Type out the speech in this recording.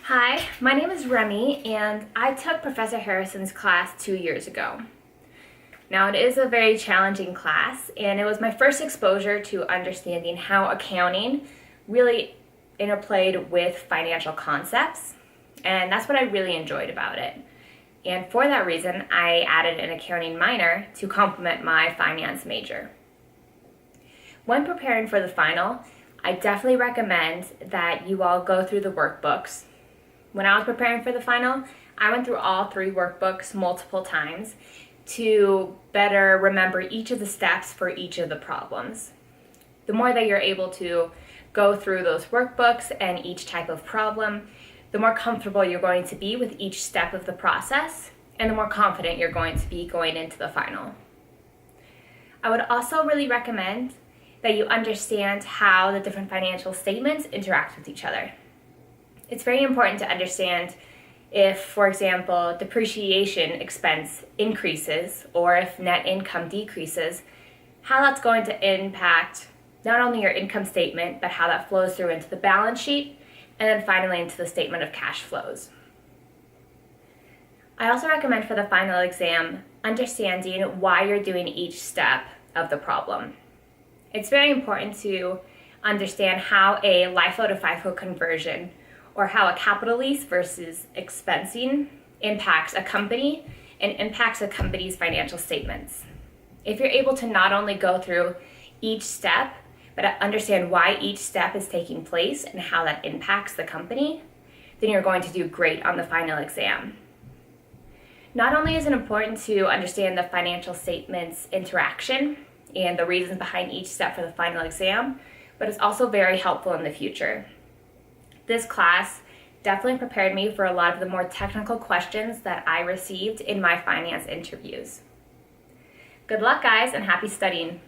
Hi, my name is Remi, and I took Professor Harrison's class 2 years ago. Now, it is a very challenging class, and it was my first exposure to understanding how accounting really interplayed with financial concepts, and that's what I really enjoyed about it. And for that reason, I added an accounting minor to complement my finance major. When preparing for the final, I definitely recommend that you all go through the workbooks. When I was preparing for the final, I went through all 3 workbooks multiple times to better remember each of the steps for each of the problems. The more that you're able to go through those workbooks and each type of problem, the more comfortable you're going to be with each step of the process, and the more confident you're going to be going into the final. I would also really recommend that you understand how the different financial statements interact with each other. It's very important to understand if, for example, depreciation expense increases or if net income decreases, how that's going to impact not only your income statement, but how that flows through into the balance sheet, and then finally into the statement of cash flows. I also recommend for the final exam understanding why you're doing each step of the problem. It's very important to understand how a LIFO to FIFO conversion or how a capital lease versus expensing impacts a company and impacts a company's financial statements. If you're able to not only go through each step, but understand why each step is taking place and how that impacts the company, then you're going to do great on the final exam. Not only is it important to understand the financial statements interaction and the reasons behind each step for the final exam, but it's also very helpful in the future. This class definitely prepared me for a lot of the more technical questions that I received in my finance interviews. Good luck, guys, and happy studying.